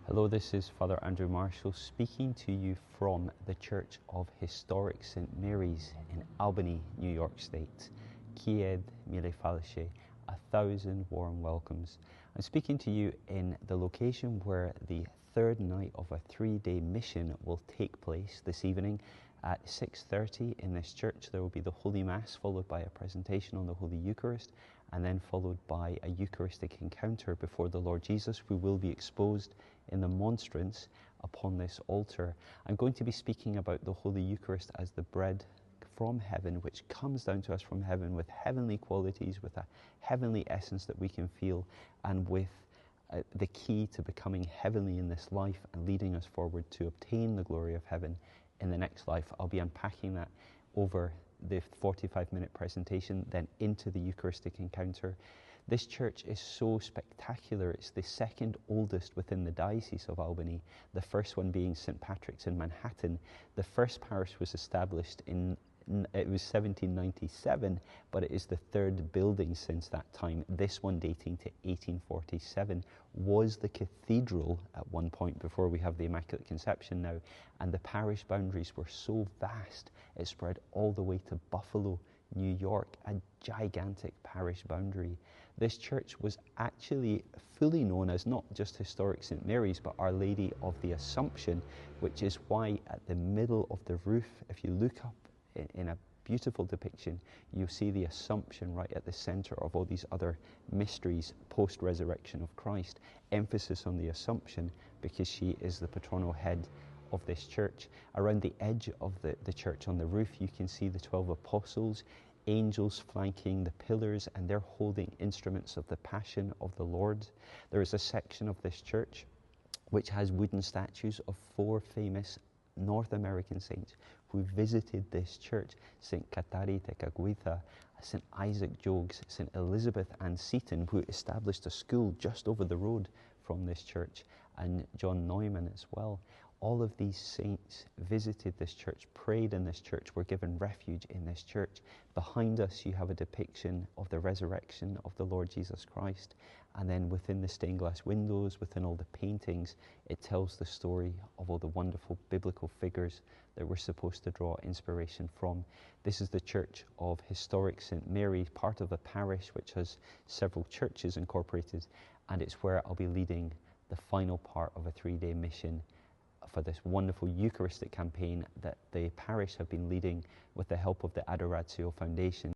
Hello, this is Father Andrew Marshall speaking to you from the Church of Historic St. Mary's in Albany, New York State. Kied mille falche, 1,000 warm welcomes. I'm speaking to you in the location where the third night of a 3-day mission will take place this evening at 6:30 in this church. There will be the Holy Mass followed by a presentation on the Holy Eucharist, and then followed by a Eucharistic encounter before the Lord Jesus, who will be exposed in the monstrance upon this altar. I'm going to be speaking about the Holy Eucharist as the bread from heaven, which comes down to us from heaven with heavenly qualities, with a heavenly essence that we can feel, and with the key to becoming heavenly in this life and leading us forward to obtain the glory of heaven in the next life. I'll be unpacking that over the 45-minute presentation, then into the Eucharistic encounter. This church is so spectacular. It's the second oldest within the Diocese of Albany, the first one being St. Patrick's in Manhattan. The first parish was established it was 1797, but it is the third building since that time. This one dating to 1847 was the cathedral at one point before we have the Immaculate Conception now, and the parish boundaries were so vast it spread all the way to Buffalo, New York, a gigantic parish boundary. This church was actually fully known as not just Historic St. Mary's, but Our Lady of the Assumption, which is why at the middle of the roof, if you look up in a beautiful depiction, you see the Assumption right at the center of all these other mysteries post-resurrection of Christ. Emphasis on the Assumption because she is the patronal head of this church. Around the edge of the church on the roof, you can see the 12 apostles, angels flanking the pillars, and they're holding instruments of the Passion of the Lord. There is a section of this church which has wooden statues of 4 famous North American saints who visited this church: St. Katari Tekakwitha, St. Isaac Jogues, St. Elizabeth Ann Seton, who established a school just over the road from this church, and John Neumann as well. All of these saints visited this church, prayed in this church, were given refuge in this church. Behind us you have a depiction of the resurrection of the Lord Jesus Christ, and then within the stained glass windows, within all the paintings, it tells the story of all the wonderful biblical figures that we're supposed to draw inspiration from. This is the Church of Historic St. Mary, part of a parish which has several churches incorporated, and it's where I'll be leading the final part of a 3-day mission for this wonderful Eucharistic campaign that the parish have been leading with the help of the Adoratio Foundation